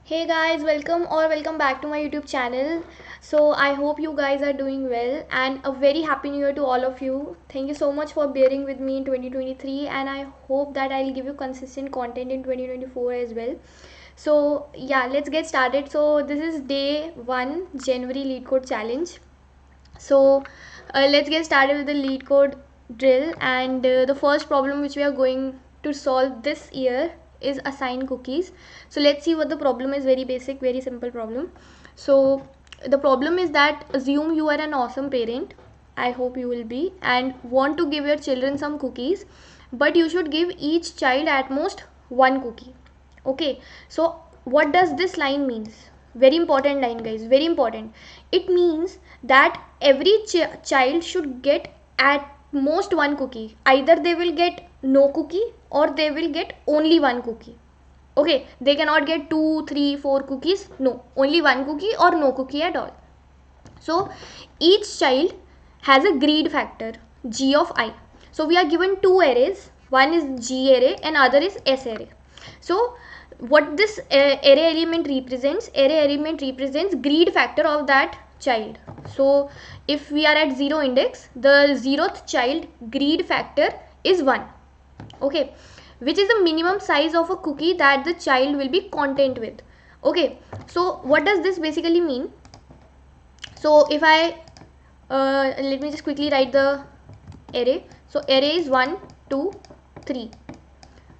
Hey guys, welcome back to my YouTube channel. So I hope you guys are doing well and a very happy new year to all of you. Thank you so much for bearing with me in 2023 and I hope that I'll give you consistent content in 2024 as well. So yeah, let's get started. So this is day 1 January lead code challenge. So let's get started with the lead code drill and the first problem which we are going to solve this year is assign cookies. So let's see what the problem is. Very basic, very simple problem. So the problem is that assume you are an awesome parent, I hope you will be, and want to give your children some cookies, but you should give each child at most one cookie. Okay, so what does this line means? Very important line, guys, very important. It means that every child should get at most one cookie. Either they will get no cookie or they will get only one cookie. Okay, they cannot get 2, 3, 4 cookies. No, only one cookie or no cookie at all. So each child has a greed factor g of I. So we are given two arrays. One is G array and other is S array. So what this array element represents greed factor of that child. So if we are at 0 index, the 0th child greed factor is 1. Okay, which is the minimum size of a cookie that the child will be content with. Okay, so what does this basically mean? So if I let me just quickly write the array. So array is 1, 2, 3.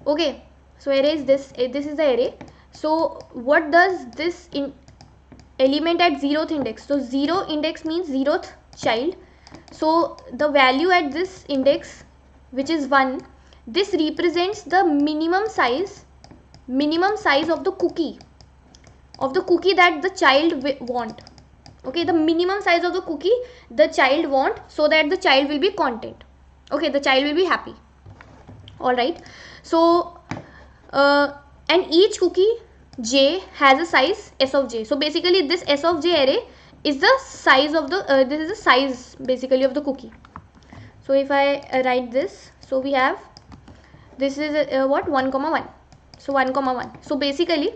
Okay, so array is this is the array. So what does this element at 0th index? So 0 index means 0th child. So the value at this index, which is 1, this represents the minimum size of the cookie that the child want. Okay, the minimum size of the cookie the child want, so that the child will be content. Okay, the child will be happy. All right, so and each cookie j has a size s of j. So basically this s of j array is the size of the this is the size basically of the cookie. So if I write this, so we have this is what 1 comma 1. So 1 comma 1. So basically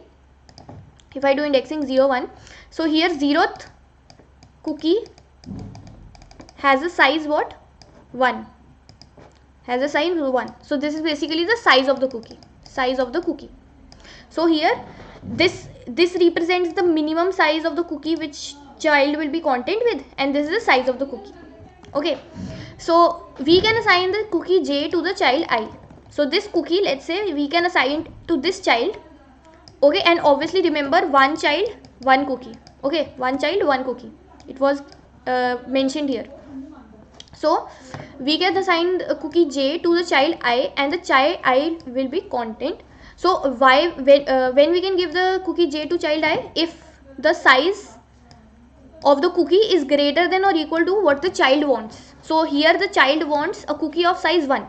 if I do indexing 0 1, so here 0th cookie has a size what? 1. Has a size 1. So this is basically the size of the cookie. So here this represents the minimum size of the cookie which child will be content with, and this is the size of the cookie. Okay, so we can assign the cookie j to the child I. So this cookie, let's say we can assign to this child. Okay, and obviously remember, one child one cookie. Okay, one child one cookie, it was mentioned here. So we can assign a cookie j to the child I, and the child I will be content. So why when we can give the cookie j to child I? If the size of the cookie is greater than or equal to what the child wants. So here the child wants a cookie of size 1.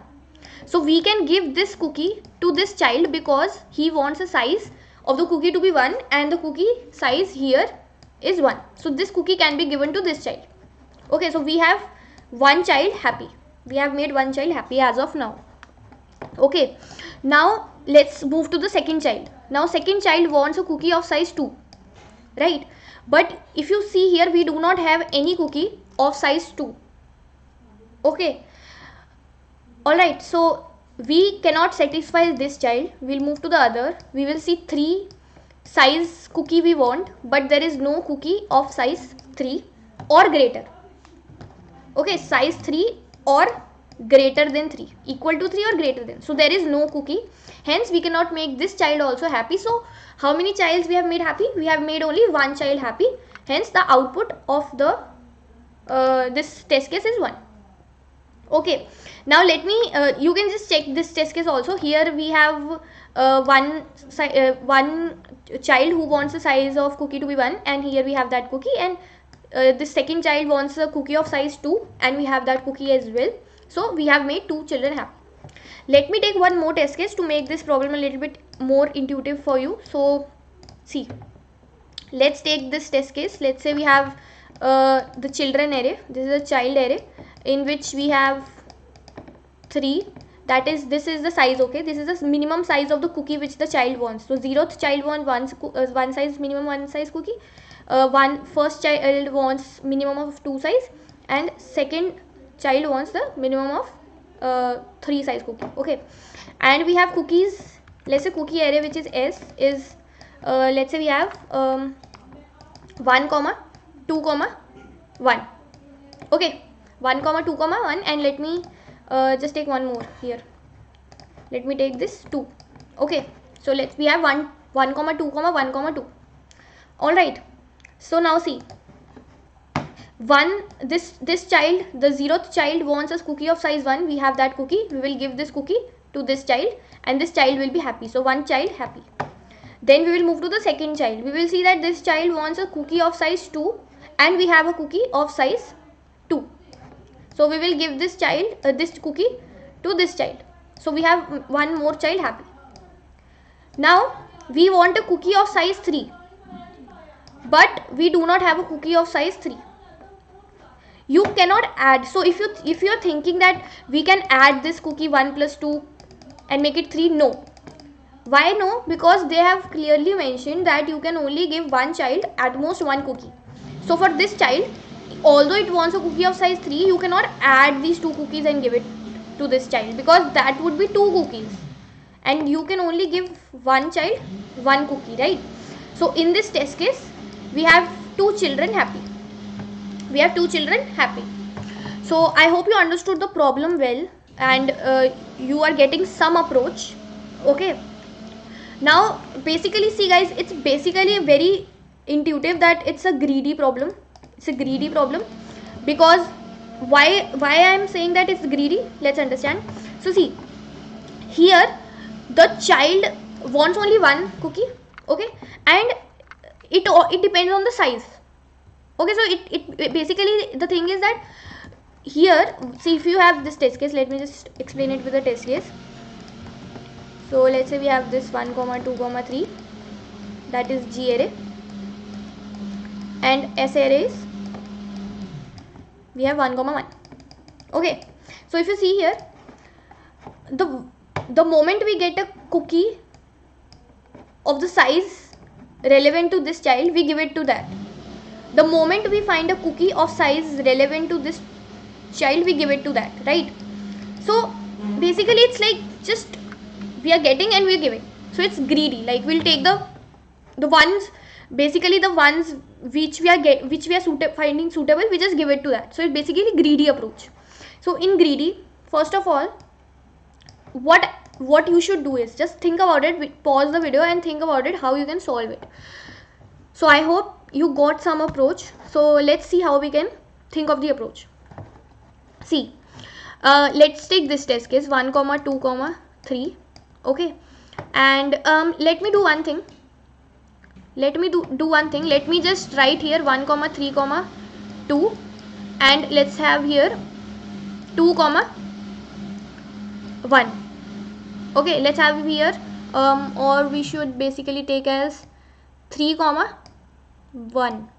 So we can give this cookie to this child because he wants a size of the cookie to be 1 and the cookie size here is 1. So this cookie can be given to this child. Okay, so we have one child happy. We have made one child happy as of now. Okay, now let's move to the second child. Now second child wants a cookie of size 2, right? But if you see here, we do not have any cookie of size 2. Okay, all right, so we cannot satisfy this child. We'll move to the other. We will see 3 size cookie we want, but there is no cookie of size 3 or greater. Okay, size 3 or greater than 3, equal to 3 or greater than. So there is no cookie, hence we cannot make this child also happy. So how many childs we have made happy? We have made only one child happy, hence the output of the this test case is 1. Okay, now let me you can just check this test case also. Here we have one child who wants the size of cookie to be 1, and here we have that cookie, and the second child wants a cookie of size 2, and we have that cookie as well. So we have made 2 children happy. Let me take one more test case to make this problem a little bit more intuitive for you. So see, let's take this test case. Let's say we have the children array. This is a child array in which we have 3 that is, this is the size, okay, this is the minimum size of the cookie which the child wants. So 0th child wants one size, minimum one size cookie, first child wants minimum of 2 size, and second child wants the minimum of 3 size cookie. Okay, and we have cookies. Let's say cookie array which is S is let's say we have 1 comma 2 comma 1. Okay, 1 comma 2 comma 1, and let me just take one more here. Let me take this 2. Okay, so we have 1 comma 2 comma 1 comma 2. All right, so now see, this child, the 0th child wants a cookie of size 1. We have that cookie, we will give this cookie to this child, and this child will be happy. So one child happy. Then we will move to the second child. We will see that this child wants a cookie of size 2, and we have a cookie of size 2. So we will give this child this cookie to this child. So we have one more child happy. Now we want a cookie of size 3, but we do not have a cookie of size 3. You cannot add. So if you are thinking that we can add this cookie 1 plus 2 and make it 3, no. Why no? Because they have clearly mentioned that you can only give one child at most one cookie. So for this child, although it wants a cookie of size 3, you cannot add these 2 cookies and give it to this child, because that would be 2 cookies, and you can only give one child one cookie, right? So in this test case, we have 2 children happy. We have 2 children happy. So I hope you understood the problem well, and you are getting some approach. Okay, now basically see guys, it's basically very intuitive that it's a greedy problem. It's a greedy problem, because why I am saying that it's greedy, let's understand. So see, here the child wants only one cookie, okay, and it depends on the size. Okay, so it basically, the thing is that here, see, if you have this test case, let me just explain it with a test case. So let's say we have this 1 comma 2 comma 3, that is G array, and S array is, we have 1 comma 1. Okay, so if you see here, the moment we get a cookie of the size relevant to this child, we give it to that. The moment we find a cookie of size relevant to this child, we give it to that, right? So basically it's like just we are getting and we are giving. So it's greedy. Like we'll take the ones, basically the ones which we are finding suitable, we just give it to that. So it's basically greedy approach. So in greedy, first of all, what you should do is just think about it, pause the video and think about it, how you can solve it. So I hope you got some approach. So let's see how we can think of the approach. See, let's take this test case 1 comma 2 comma 3. Okay, and let me do one thing. Let me just write here 1 comma 3 comma 2, and let's have here 2 comma 1. Okay, let's have here or we should basically take as 3 comma 1,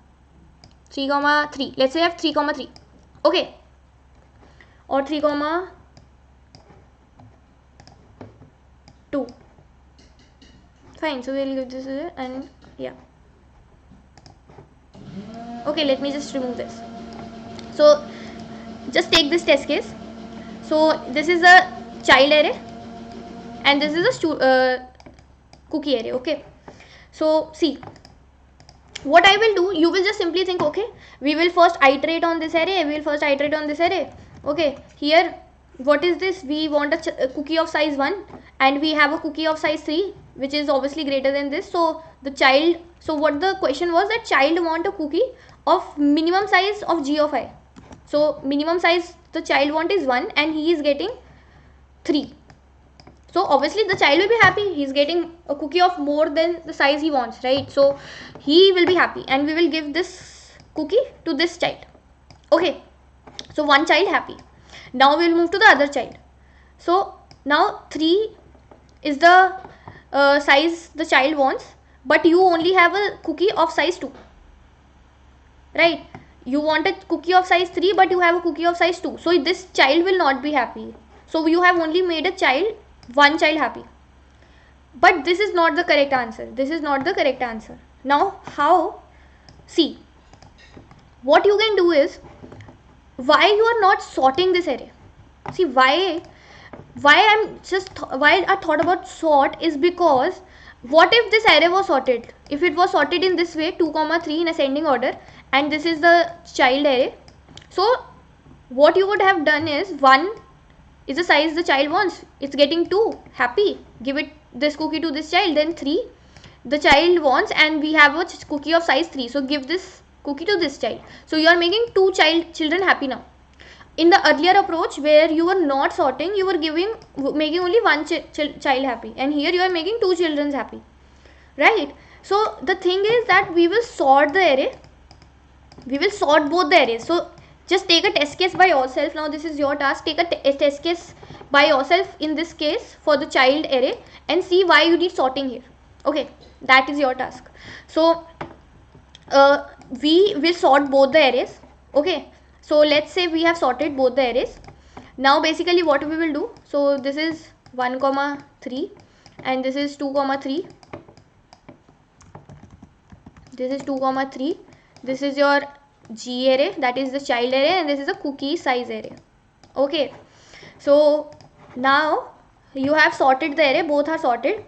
3 comma 3. Let's say I have 3 comma 3. Okay, or 3 comma 2. Fine, so we'll give this here, and yeah. Okay, let me just remove this. So just take this test case. So this is a child array and this is a cookie array. Okay, so see, what I will do, you will just simply think, okay, we will first iterate on this array, okay. Here, what is this? We want a cookie of size 1 and we have a cookie of size 3, which is obviously greater than this. So the child, so what the question was, that child want a cookie of minimum size of g of I. So minimum size the child want is 1 and he is getting 3. So obviously the child will be happy, he is getting a cookie of more than the size he wants, right? So he will be happy and we will give this cookie to this child. Okay, so one child happy. Now we will move to the other child. So now 3 is the size the child wants, but you only have a cookie of size 2, right? You want a cookie of size 3 but you have a cookie of size 2, so this child will not be happy. So you have only made one child happy. But this is not the correct answer. This is not the correct answer. Now, how? See, what you can do is, why you are not sorting this array? See, why I thought about sort is because what if this array was sorted? If it was sorted in this way, 2 comma 3 in ascending order, and this is the child array, so what you would have done is 1 is the size the child wants, it's getting 2, happy, give it this cookie to this child. Then 3 the child wants, and we have a cookie of size 3, so give this cookie to this child. So you are making two children happy now. In the earlier approach where you were not sorting, you were making only one child happy, and here you are making two children happy, right? So the thing is that we will sort the array, we will sort both the arrays. So just take a test case by yourself. Now this is your task. Take a test case by yourself in this case for the child array and see why you need sorting here. Okay, that is your task. So we will sort both the arrays. Okay, so let's say we have sorted both the arrays. Now basically what we will do, so this is 1 comma 3 and this is 2 comma 3, this is 2 comma 3, this is your G array, that is the child array, and this is a cookie size array. Okay, so now you have sorted the array, both are sorted.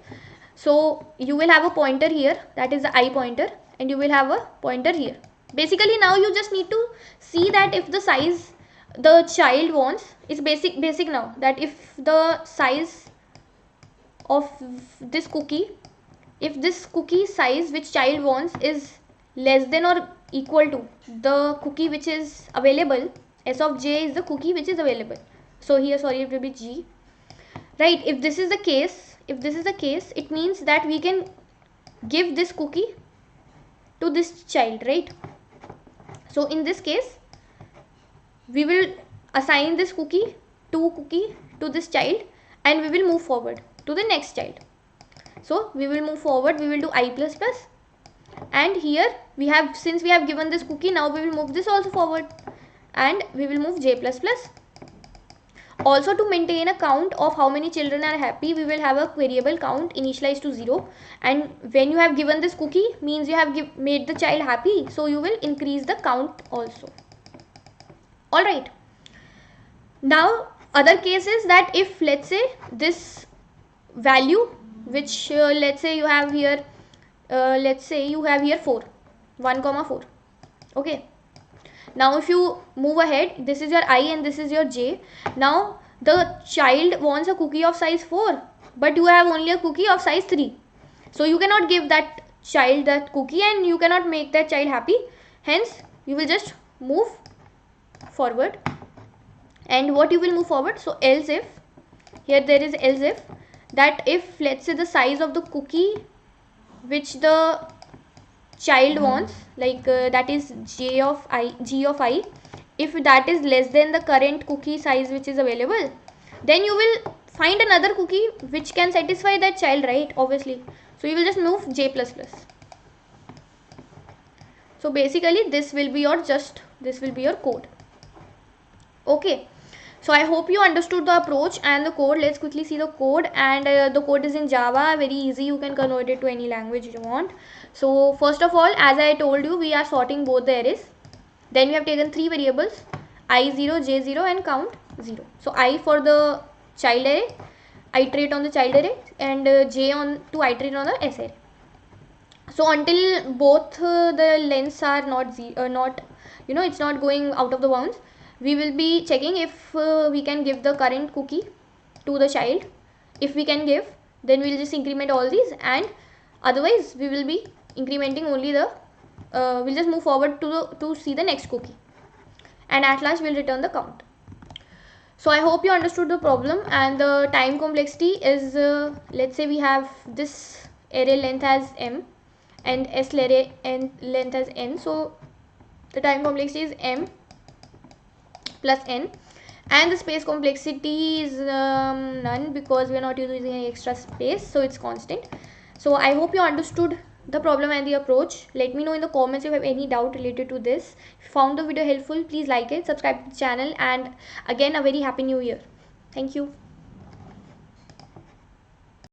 So you will have a pointer here, that is the I pointer, and you will have a pointer here. Basically now you just need to see that if the size the child wants is basic now, that if the size of this cookie, if this cookie size which child wants is less than or equal to the cookie which is available, S of j is the cookie which is available. So here, sorry, it will be G, right? If this is the case, it means that we can give this cookie to this child, right? So in this case we will assign this cookie to this child, and we will move forward to the next child. So we will move forward, we will do I plus plus, and here we have, since we have given this cookie, now we will move this also forward and we will move j plus plus. Also, to maintain a count of how many children are happy, we will have a variable count initialized to 0, and when you have given this cookie means you have made the child happy, so you will increase the count also. Alright, now other case is that if let's say this value which let's say you have here, let's say you have here 4, 1 comma 4. Okay, now if you move ahead, this is your I and this is your j. Now the child wants a cookie of size 4, but you have only a cookie of size 3, so you cannot give that child that cookie and you cannot make that child happy. Hence you will just move forward. And what you will move forward, so else if, here there is else if, that if let's say the size of the cookie which the child wants, like that is g of I, if that is less than the current cookie size which is available, then you will find another cookie which can satisfy that child, right? Obviously, so you will just move j plus plus. So basically this will be your code. Okay, so I hope you understood the approach and the code. Let's quickly see the code, and the code is in Java, very easy, you can convert it to any language you want. So first of all, as I told you, we are sorting both the arrays. Then we have taken 3 variables, I0, J0 and count 0. So I for the child array, iterate on the child array, and J to iterate on the S array. So until both the lengths are not it's not going out of the bounds, we will be checking if we can give the current cookie to the child. If we can give, then we will just increment all these, and otherwise we will be incrementing only the we'll just move forward to see the next cookie, and at last we'll return the count. So I hope you understood the problem. And the time complexity is let's say we have this array length as m and S array and length as n, so the time complexity is m plus n, and the space complexity is none because we are not using any extra space, so it's constant. So I hope you understood the problem and the approach. Let me know in the comments if you have any doubt related to this. If you found the video helpful, please like it, subscribe to the channel, and again a very happy new year. Thank you.